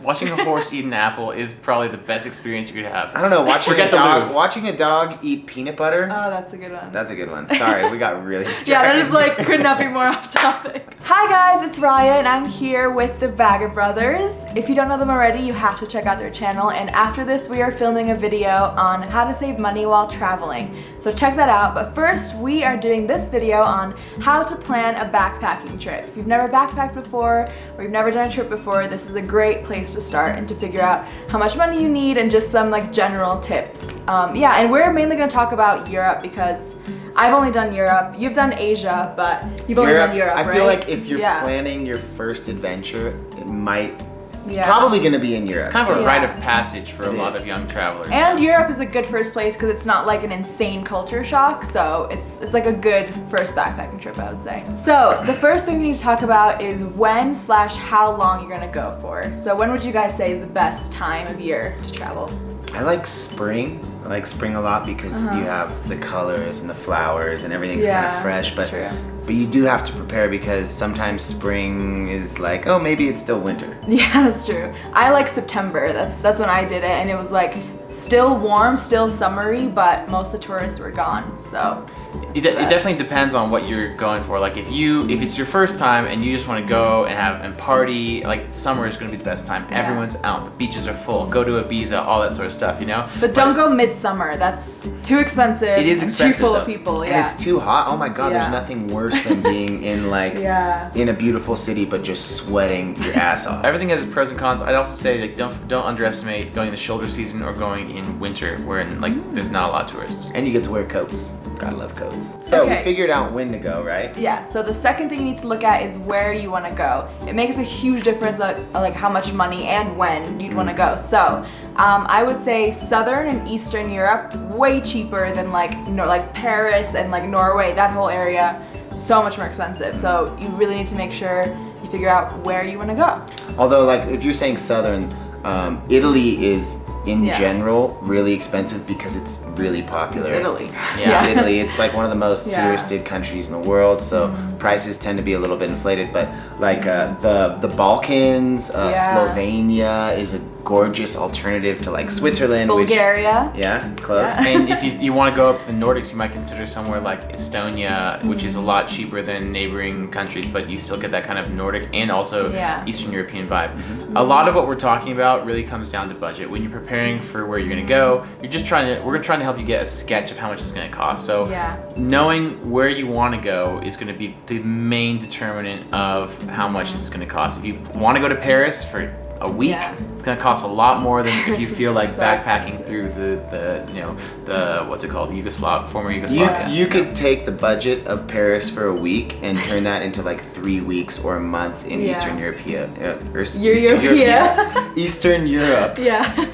Watching a horse eat an apple is probably the best experience you could have. I don't know, watching a dog eat peanut butter. Oh, that's a good one. That's a good one. Sorry, we got really distracted. Yeah, that is like, could not be more off topic. Hi guys, it's Raya and I'm here with the Vagabrothers. If you don't know them already, you have to check out their channel, and after this we are filming a video on how to save money while traveling. So check that out, but first we are doing this video on how to plan a backpacking trip. If you've never backpacked before or you've never done a trip before, this is a great place to start and to figure out how much money you need and just some like general tips. Yeah, and we're mainly going to talk about Europe because I've only done Europe. You've done Asia, but you've only done Europe, right? I feel like if you're planning your first adventure, it might Yeah. probably going to be in Europe. It's kind of a rite of passage for a lot of young travelers. And Europe is a good first place because it's not like an insane culture shock, so it's like a good first backpacking trip, I would say. So the first thing we need to talk about is when/how long you're gonna go for. So when would you guys say is the best time of year to travel? I like spring. I like spring a lot because you have the colors and the flowers and everything's kind of fresh. That's true. But you do have to prepare because sometimes spring is like, oh, maybe it's still winter. Yeah, that's true. I like September. That's when I did it, and it was like still warm, still summery, but most of the tourists were gone. So it definitely depends on what you're going for. Like if it's your first time and you just want to go and party, like summer is going to be the best time. Yeah. Everyone's out, the beaches are full. Go to Ibiza, all that sort of stuff, you know. But don't go midsummer. That's too expensive. It is expensive, too full though. of people. And it's too hot. Oh my God, there's Yeah. nothing worse than being in like in a beautiful city but just sweating your ass off. Everything has its pros and cons. I'd also say like don't underestimate going in the shoulder season or going in winter, where there's not a lot of tourists. And you get to wear coats. Gotta love coats. So we figured out when to go, right? Yeah, so the second thing you need to look at is where you want to go. It makes a huge difference like how much money and when you'd want to go. So I would say Southern and Eastern Europe, way cheaper than like Paris and like Norway, that whole area, so much more expensive. So you really need to make sure you figure out where you want to go. Although like if you're saying Southern, Italy is in general really expensive because it's really popular. It's Italy. Yeah. It's Italy. It's like one of the most touristed countries in the world, so prices tend to be a little bit inflated. But like the Balkans, Slovenia is a gorgeous alternative to like Switzerland, Bulgaria. Close. Yeah. And if you want to go up to the Nordics, you might consider somewhere like Estonia, which is a lot cheaper than neighboring countries, but you still get that kind of Nordic and also Eastern European vibe. A lot of what we're talking about really comes down to budget. When you're preparing for where you're going to go, we're trying to help you get a sketch of how much it's going to cost. So knowing where you want to go is going to be the main determinant of how much this is going to cost. If you want to go to Paris for a week, it's gonna cost a lot more than if you feel like backpacking through the what's it called, former Yugoslavia. You could take the budget of Paris for a week and turn that into like 3 weeks or a month in Eastern Europe. Eastern Europe. Yeah.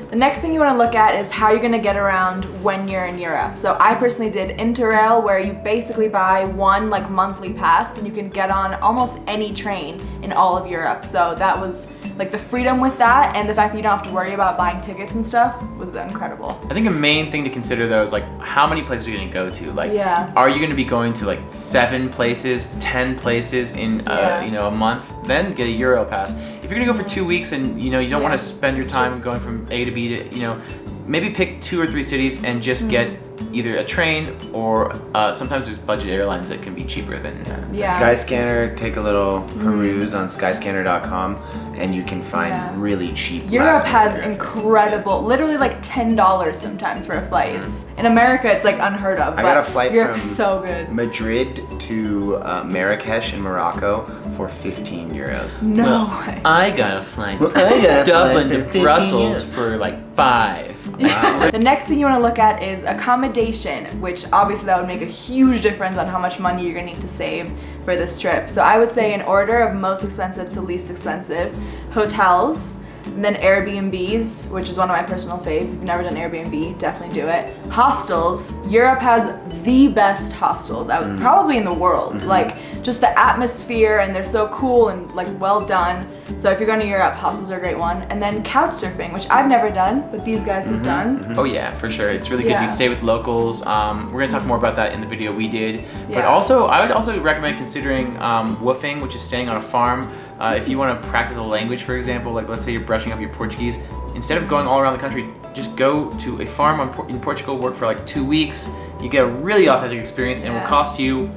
The next thing you want to look at is how you're going to get around when you're in Europe. So I personally did Interrail, where you basically buy one like monthly pass and you can get on almost any train in all of Europe. So that was like the freedom with that, and the fact that you don't have to worry about buying tickets and stuff was incredible. I think a main thing to consider though is like how many places are you gonna go to? Like, are you gonna be going to like 7 places, 10 places in a month? Then get a Euro pass. If you're gonna go for 2 weeks and you don't want to spend your time going from A to B to maybe pick 2 or 3 cities and just get either a train or sometimes there's budget airlines that can be cheaper than Skyscanner. Take a little peruse on skyscanner.com and you can find really cheap. Europe has incredible, literally like $10 sometimes for a flight. It's, in America it's like unheard of. I got a flight Europe from is so good. Madrid to Marrakesh in Morocco for 15 euros. No way. I got a flight from Dublin to Brussels for like 5. Wow. The next thing you want to look at is accommodation, which obviously that would make a huge difference on how much money you're going to need to save for this trip. So I would say in order of most expensive to least expensive: hotels, and then Airbnbs, which is one of my personal faves. If you've never done Airbnb, definitely do it. Hostels. Europe has the best hostels probably in the world. Like just the atmosphere, and they're so cool and like well done. So if you're going to Europe, hostels are a great one. And then couch surfing, which I've never done, but these guys have done. Oh yeah, for sure. It's really good. You stay with locals. We're gonna talk more about that in the video we did. But also, I would also recommend considering woofing, which is staying on a farm. If you want to practice a language, for example, like let's say you're brushing up your Portuguese, instead of going all around the country, just go to a farm in Portugal, work for like 2 weeks. You get a really authentic experience and it will cost you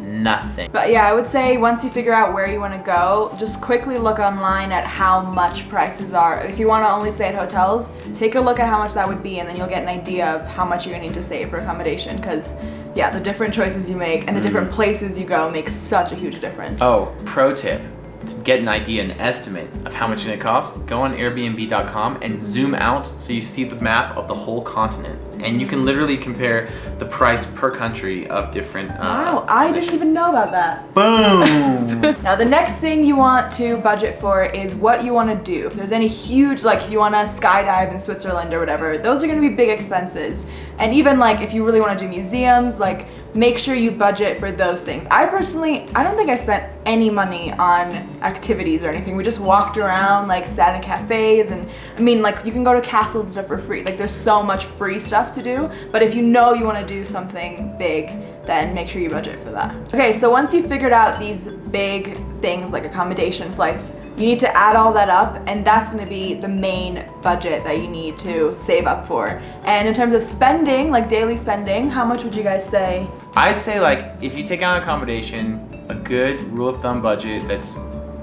nothing. But yeah, I would say once you figure out where you want to go, just quickly look online at how much prices are. If you want to only stay at hotels, take a look at how much that would be, and then you'll get an idea of how much you're going to need to save for accommodation, because yeah, the different choices you make and the different places you go makes such a huge difference. Oh, pro tip. To get an idea, an estimate of how much it's going to cost, go on Airbnb.com and zoom out so you see the map of the whole continent. And you can literally compare the price per country of different Wow, I didn't even know about that. Boom! Now the next thing you want to budget for is what you want to do. If there's any huge, like if you want to skydive in Switzerland or whatever, those are going to be big expenses. And even like if you really want to do museums, like make sure you budget for those things. I don't think I spent any money on activities or anything. We just walked around, like sat in cafes, and I mean like you can go to castles and stuff for free. Like there's so much free stuff to do, but if you know you want to do something big, then make sure you budget for that. Okay, so once you've figured out these big things like accommodation, flights, you need to add all that up, and that's going to be the main budget that you need to save up for. And in terms of spending, like daily spending, how much would you guys say? I'd say like if you take out accommodation, a good rule of thumb budget that's,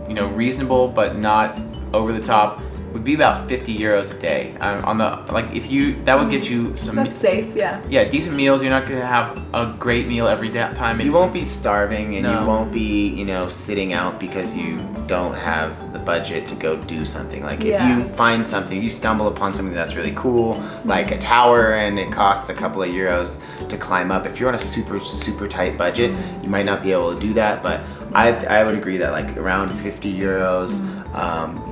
you know, reasonable but not over the top would be about 50 euros a day. That would get you some. That's safe, yeah. Yeah, decent meals. You're not gonna have a great meal every time. You won't be starving, and you won't be, you know, sitting out because you don't have the budget to go do something. Like if you find something, you stumble upon something that's really cool, like a tower, and it costs a couple of euros to climb up. If you're on a super tight budget, you might not be able to do that. But I would agree that like around 50 euros.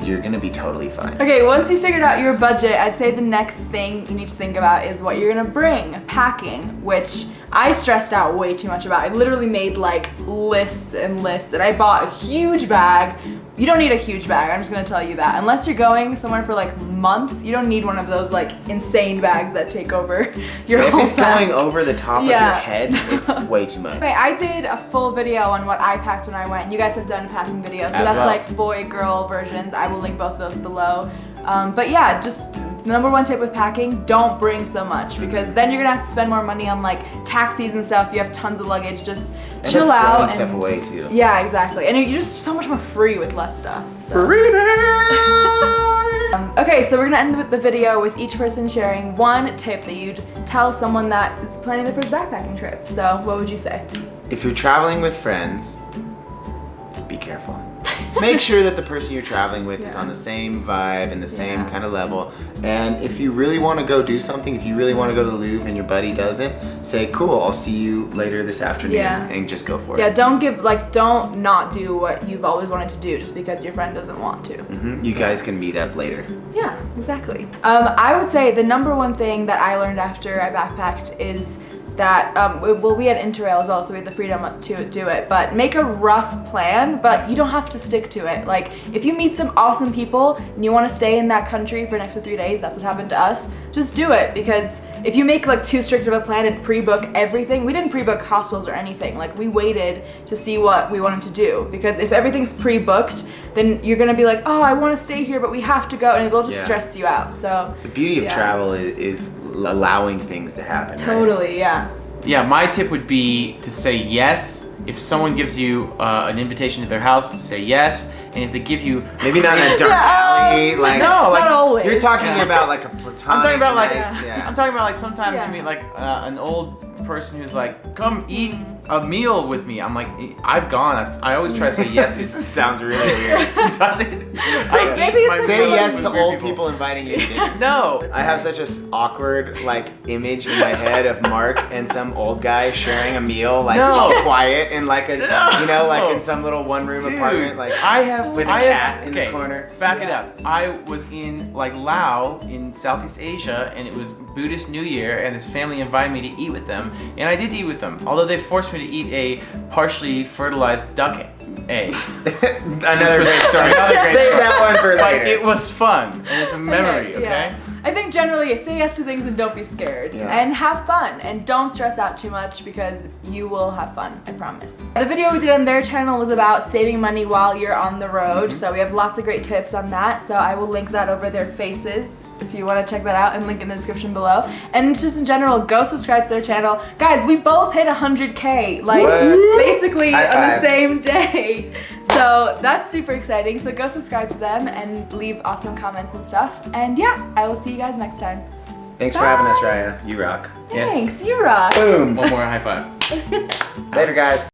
You're gonna be totally fine. Okay, once you figured out your budget, I'd say the next thing you need to think about is what you're gonna bring, packing, which I stressed out way too much about. I literally made like lists and lists, and I bought a huge bag. You don't need a huge bag, I'm just gonna tell you that. Unless you're going somewhere for like months, you don't need one of those like insane bags that take over your whole If it's bag. going over the top of your head, it's way too much. Okay, I did a full video on what I packed when I went. You guys have done packing videos, so that's like boy-girl versions. I will link both of those below. But yeah, just number one tip with packing, don't bring so much, because then you're gonna have to spend more money on like taxis and stuff. You have tons of luggage, just chill out. And stuff away too. Yeah, exactly. And you're just so much more free with less stuff. So. Okay, so we're gonna end with the video with each person sharing one tip that you'd tell someone that is planning their first backpacking trip. So what would you say? If you're traveling with friends, be careful. Make sure that the person you're traveling with is on the same vibe and the same kind of level. And if you really want to go do something, if you really want to go to the Louvre and your buddy doesn't, say, cool, I'll see you later this afternoon, and just go for it. Yeah, don't not do what you've always wanted to do just because your friend doesn't want to. You guys can meet up later. Yeah, exactly. I would say the number one thing that I learned after I backpacked is that, we had Interrail as well, so we had the freedom to do it, but make a rough plan, but you don't have to stick to it. Like, if you meet some awesome people and you want to stay in that country for an extra 3 days, that's what happened to us, just do it, because if you make like too strict of a plan and pre-book everything, we didn't pre-book hostels or anything, like we waited to see what we wanted to do, because if everything's pre-booked, then you're gonna be like, oh, I want to stay here, but we have to go, and it'll just stress you out. So the beauty of travel is allowing things to happen. Totally, right? Yeah, my tip would be to say yes. If someone gives you an invitation to their house, say yes. And if they give you maybe not in a dark alley, like no, like not always. You're talking about like a platonic. I'm talking about like I'm talking about like sometimes you meet like an old person who's like, come eat a meal with me. I'm like, I've gone. I always try to say yes. This sounds really weird. Does it? Say yes to old people inviting you to dinner. No. I have such a awkward like image in my head of Mark and some old guy sharing a meal, like quiet in like a in some little one-room apartment, like with a cat in the corner. Back it up. I was in like Laos in Southeast Asia, and it was Buddhist New Year, and this family invited me to eat with them, and I did eat with them. Although they forced me to eat a partially fertilized duck egg. Another great story. Save that one for later. Like, it was fun, and it's a memory, okay? I think generally say yes to things and don't be scared. And have fun and don't stress out too much because you will have fun, I promise. The video we did on their channel was about saving money while you're on the road. So we have lots of great tips on that. So I will link that over their faces if you want to check that out, and link in the description below. And just in general, go subscribe to their channel. Guys, we both hit 100K, like basically on the same day. So that's super exciting. So go subscribe to them and leave awesome comments and stuff. And yeah, I will see you guys next time. Thanks for having us, Raya. You rock. Thanks, you rock. Boom. One more high five. Later, guys.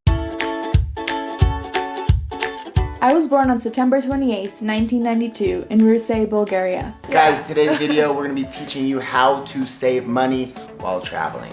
I was born on September 28th, 1992 in Ruse, Bulgaria. Guys, today's video, we're gonna be teaching you how to save money while traveling.